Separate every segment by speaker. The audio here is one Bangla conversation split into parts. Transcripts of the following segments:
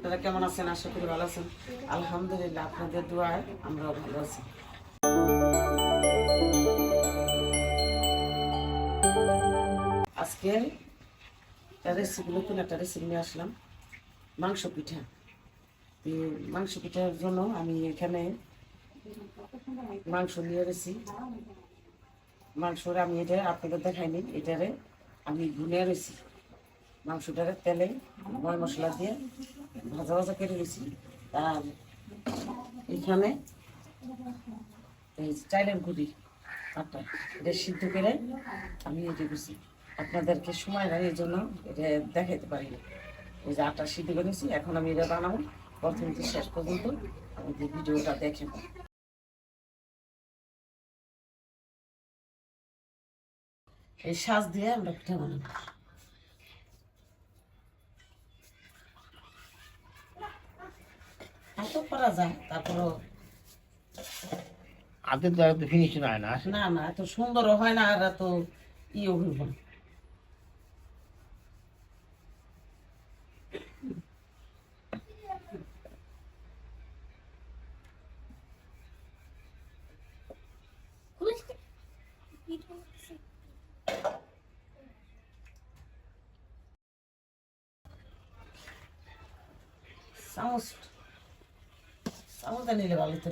Speaker 1: আপনারা কেমন আছেন? আশা করি ভালো আছেন। আলহামদুলিল্লাহ, আপনাদের দোয়ায় আমরাও ভালো আছি। আজকে নতুন একটা রেসিপি নিয়ে আসলাম, মাংস পিঠা। মাংস পিঠার জন্য আমি এখানে মাংস নিয়ে গেছি। মাংসটা আমি এটা আপনাদের দেখাইনি, এটারে আমি ভুনে রয়েছি। মাংসটারে তেলে ময় মশলা দিয়ে ভাজা ভাজা করে রয়েছি। আর এখানে এই চাইলের গুঁড়ি আটা এটা সিদ্ধ করে আমি এটা করছি। আপনাদেরকে সময় লাগে এই জন্য এটা দেখাইতে পারি না। এই যে আটা সিদ্ধ করে নিয়েছি, এখন আমি এটা বানাবো। প্রথম থেকে শেষ পর্যন্ত আমাদের ভিডিওটা দেখেন। এই সাজ দিয়ে আমরা পিঠা বানাবো। এত করা যায়, তারপরও
Speaker 2: হাতের তো এত ফিনিশিং হয় না।
Speaker 1: না না, এত সুন্দরও হয় না, আর এত ইয়ে হইব না। চামচ চামচটা নিলে ভালো তো।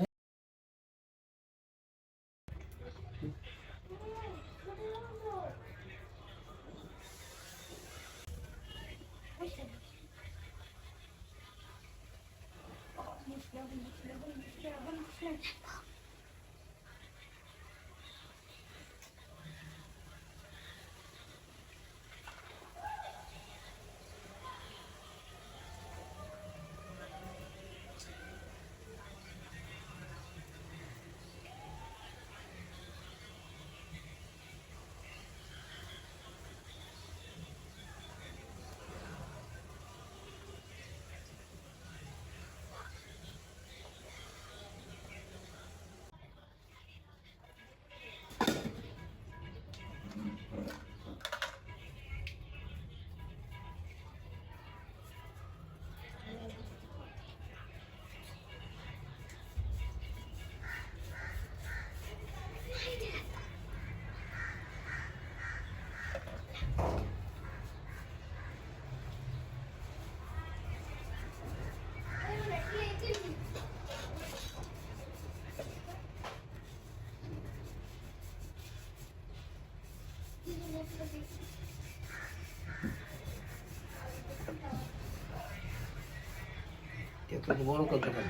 Speaker 2: বড় কথা না।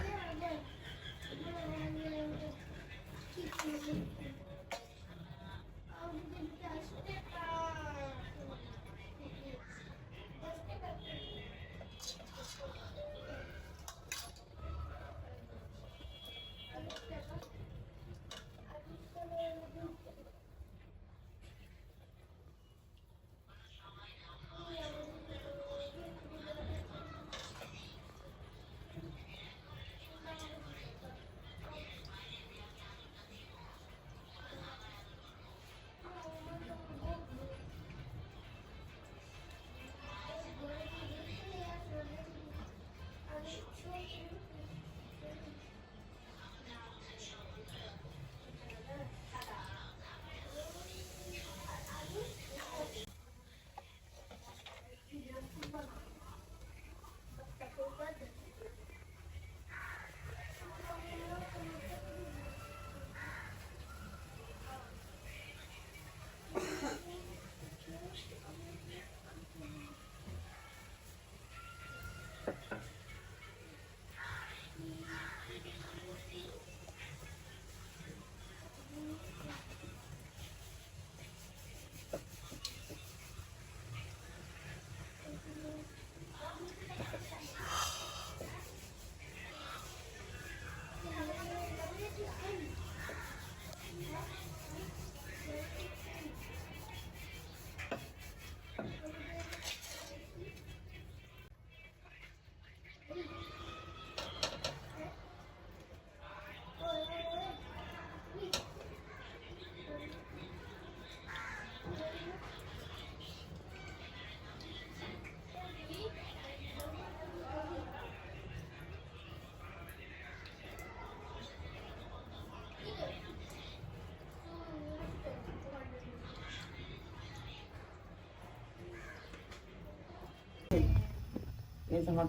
Speaker 1: এই যে আমার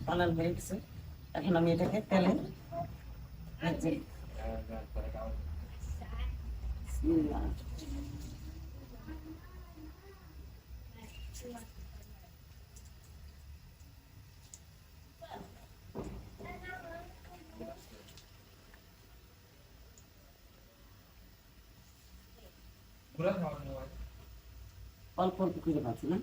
Speaker 1: বানান হয়ে গেছে। এখন আমি এটাকে তেলে ভেজে অল্প অল্প করে ভাজি না।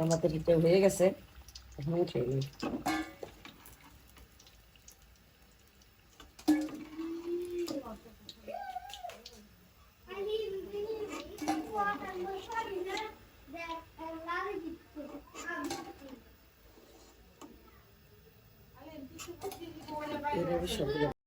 Speaker 1: আমাদের এটা হয়ে গেছে, এখন উঠে নিই। এভাবে সবগুলো